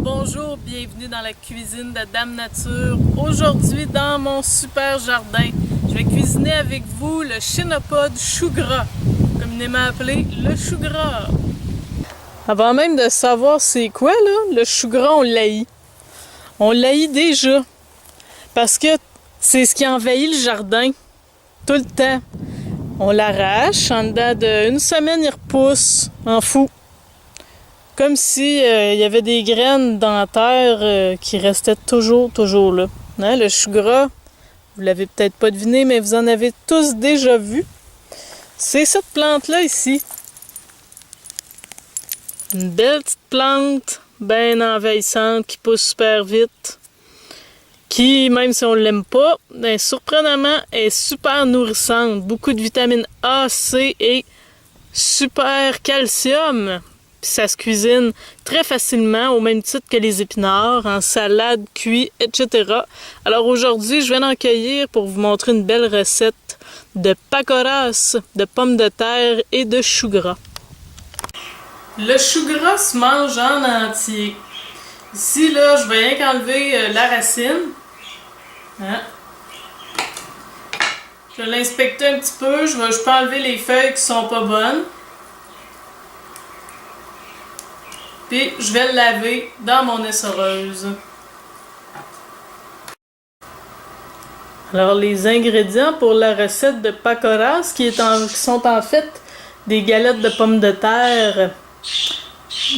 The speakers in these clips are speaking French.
Bonjour, bienvenue dans la cuisine de Dame Nature. Aujourd'hui, dans mon super jardin, je vais cuisiner avec vous le chénopode chou gras, communément appelé le chou gras. Avant même de savoir c'est quoi, là, le chou gras, on l'haït. On l'haït déjà, parce que c'est ce qui envahit le jardin, tout le temps. On l'arrache, en dedans d'une semaine, il repousse, en fou. Comme si il y avait des graines dans la terre qui restaient toujours là. Hein, le chou gras, vous l'avez peut-être pas deviné, mais vous en avez tous déjà vu. C'est cette plante-là ici. Une belle petite plante, bien envahissante, qui pousse super vite. Qui, même si on l'aime pas, ben, surprenamment, est super nourrissante. Beaucoup de vitamine A, C et super calcium. Puis ça se cuisine très facilement, au même titre que les épinards, en salade, cuit, etc. Alors aujourd'hui, je vais en cueillir pour vous montrer une belle recette de pakoras, de pommes de terre et de chou gras. Le chou gras se mange en entier. Ici, là, je vais rien qu'enlever la racine. Hein? Je vais l'inspecter un petit peu. Je peux enlever les feuilles qui sont pas bonnes. Puis je vais le laver dans mon essoreuse. Alors les ingrédients pour la recette de pakoras qui sont en fait des galettes de pommes de terre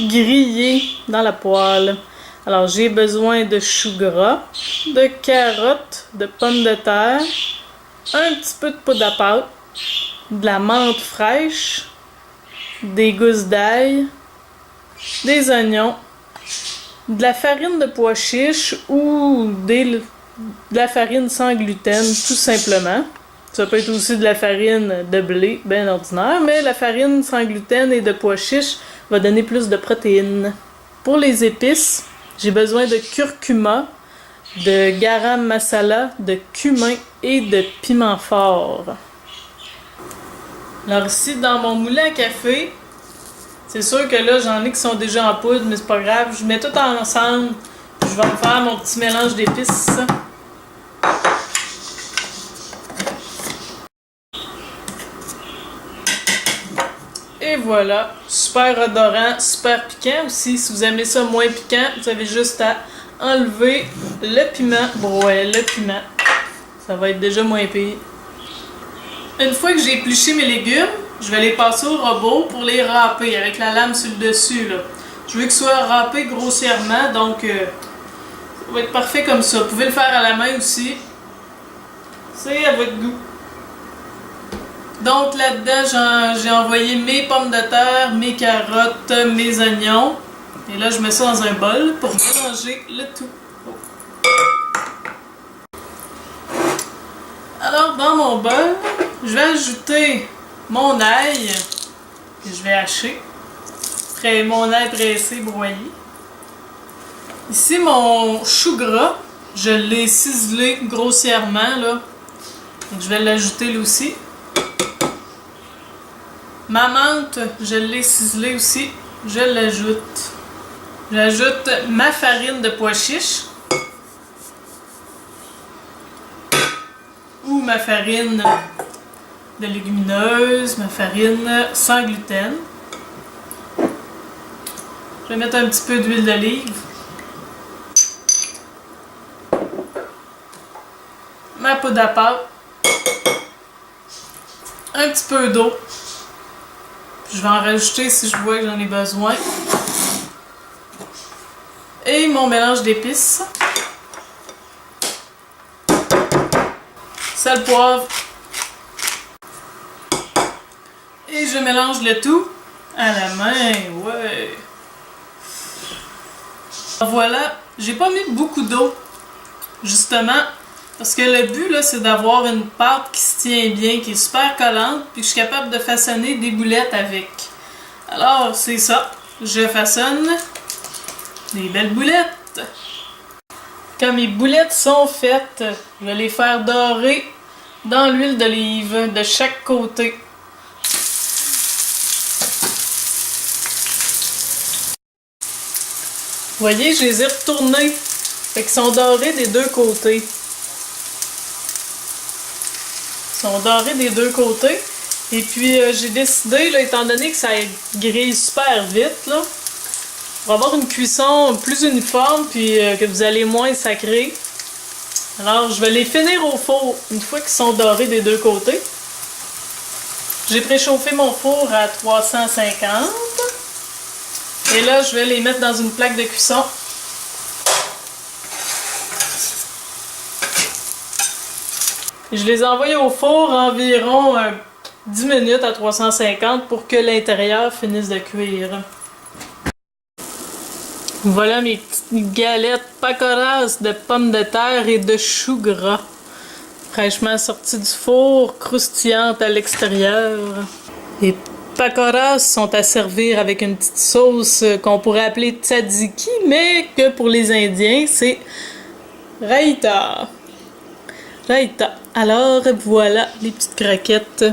grillées dans la poêle. Alors j'ai besoin de chou gras, de carottes, de pommes de terre, un petit peu de poudre à pâte, de la menthe fraîche, des gousses d'ail, des oignons, de la farine de pois chiche ou de la farine sans gluten, tout simplement. Ça peut être aussi de la farine de blé, bien ordinaire, mais la farine sans gluten et de pois chiche va donner plus de protéines. Pour les épices, j'ai besoin de curcuma, de garam masala, de cumin et de piment fort. Alors ici, dans mon moulin à café, c'est sûr que là, j'en ai qui sont déjà en poudre, mais c'est pas grave. Je mets tout ensemble. Je vais me faire mon petit mélange d'épices. Et voilà. Super odorant, super piquant aussi. Si vous aimez ça moins piquant, vous avez juste à enlever le piment. Bon, ouais, le piment. Ça va être déjà moins pire. Une fois que j'ai épluché mes légumes, je vais les passer au robot pour les râper avec la lame sur le dessus. Là. Je veux qu'ils soient râpés grossièrement, donc ça va être parfait comme ça. Vous pouvez le faire à la main aussi. C'est à votre goût. Donc là-dedans, j'ai envoyé mes pommes de terre, mes carottes, mes oignons. Et là, je mets ça dans un bol pour mélanger le tout. Alors, dans mon bol, je vais ajouter mon ail que je vais hacher. Mon ail pressé, broyé. Ici, mon chou gras, je l'ai ciselé grossièrement, là. Donc, je vais l'ajouter lui aussi. Ma menthe, je l'ai ciselée aussi. Je l'ajoute. J'ajoute ma farine de pois chiche. Ou ma farine de légumineuse, ma farine sans gluten. Je vais mettre un petit peu d'huile d'olive. Ma poudre à pâte. Un petit peu d'eau. Je vais en rajouter si je vois que j'en ai besoin. Et mon mélange d'épices. Sel, poivre. Et je mélange le tout à la main, ouais. Voilà, j'ai pas mis beaucoup d'eau, justement, parce que le but, là, c'est d'avoir une pâte qui se tient bien, qui est super collante, puis que je suis capable de façonner des boulettes avec. Alors, c'est ça. Je façonne des belles boulettes. Quand mes boulettes sont faites, je vais les faire dorer dans l'huile d'olive de chaque côté. Vous voyez, je les ai retournés. Fait qu'ils sont dorés des deux côtés. Ils sont dorés des deux côtés. Et puis, j'ai décidé, là, étant donné que ça grille super vite, là, pour avoir une cuisson plus uniforme, puis que vous allez moins sacrer. Alors, je vais les finir au four une fois qu'ils sont dorés des deux côtés. J'ai préchauffé mon four à 350. Et là, je vais les mettre dans une plaque de cuisson. Je les envoie au four environ 10 minutes à 350 pour que l'intérieur finisse de cuire. Voilà mes petites galettes pacoras de pommes de terre et de choux gras. Fraîchement sorties du four, croustillantes à l'extérieur. Les pakoras sont à servir avec une petite sauce qu'on pourrait appeler tzatziki, mais que pour les Indiens, c'est raita. Raita. Alors voilà les petites croquettes.